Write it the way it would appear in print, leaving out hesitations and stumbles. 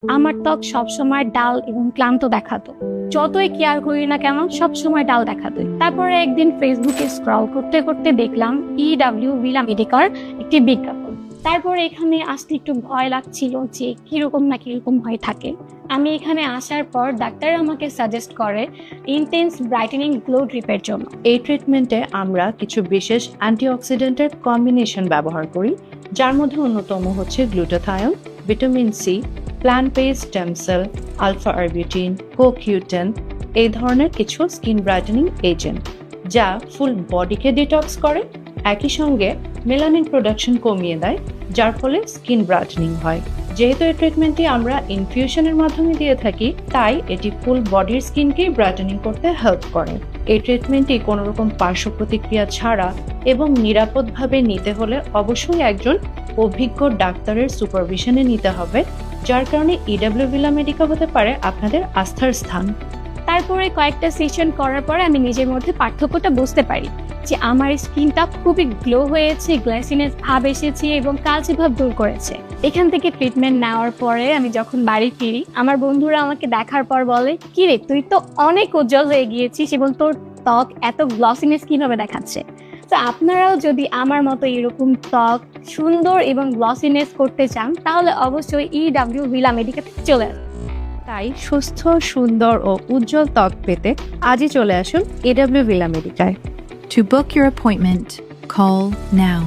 আমার ত্বক সবসময় ডাল এবং ক্লান্ত দেখাতো। যতই কেয়ার করি না কেন সবসময় ডাল দেখাতো। তারপরে একদিন ফেসবুকে স্ক্রল করতে করতে দেখলাম EW ভিলা মেডিকার একটি বিজ্ঞাপন। তারপরে এখানে আসতে একটু ভয় লাগছিল যে কিরকম না কিরকম হয়ে থাকে। আমি এখানে আসার পর ডাক্তার আমাকে সাজেস্ট করে ইন্টেন্স ব্রাইটেনিং গ্লো ড্রিপের জন্য। এই ট্রিটমেন্টে আমরা কিছু বিশেষ অ্যান্টিঅক্সিডেন্টের কম্বিনেশন ব্যবহার করি, যার মধ্যে অন্যতম হচ্ছে glutathione, vitamin C, plant based stem cell, alpha arbutin, co Q ten, এই ধরনের কিছু স্কিন ব্রাইটেনিং এজেন্ট, যা ফুল বডিকে ডিটক্স করে, একই সঙ্গে মেলানিন প্রোডাকশন কমিয়ে দেয়, যার ফলে স্কিন ব্রাইটেনিং হয়। যেহেতু এই ট্রিটমেন্টটি আমরা ইনফিউশনের মাধ্যমে দিয়ে থাকি, তাই এটি ফুল বডির স্কিনকে ব্রাইটেনিং করতে হেল্প করে। এই ট্রিটমেন্টটি কোনো রকম পার্শ্ব প্রতিক্রিয়া ছাড়া এবং নিরাপদভাবে নিতে হলে অবশ্যই একজন অভিজ্ঞ ডাক্তারের সুপারভিশনে নিতে হবে, যার কারণে EW ভিলা মেডিকা হতে পারে আপনাদের আস্থার স্থান। তারপরে কয়েকটা সেশন করার পরে আমি নিজের মধ্যে পার্থক্যটা বুঝতে পারি যে আমার স্কিনটা খুবই গ্লো হয়েছে, গ্লাসিনেস ভাব এসেছে এবং কালচে ভাব দূর করেছে। এখান থেকে ট্রিটমেন্ট নেওয়ার পরে আমি যখন বাড়ি ফিরি, আমার বন্ধুরা আমাকে দেখার পর বলে, কি রে তুই তো অনেক উজ্জ্বল হয়ে গিয়েছিস এবং তোর ত্বক এত গ্লসিনেস কিভাবে দেখাচ্ছে। তো আপনারাও যদি আমার মতো এরকম ত্বক সুন্দর এবং গ্লসিনেস করতে চান তাহলে অবশ্যই EW ভিলা মেডিকাতে চলে আসুন। তাই সুস্থ, সুন্দর ও উজ্জ্বল ত্বক পেতে আজই চলে আসুন EW ভিলা মেডিকায়। To book your appointment, call now.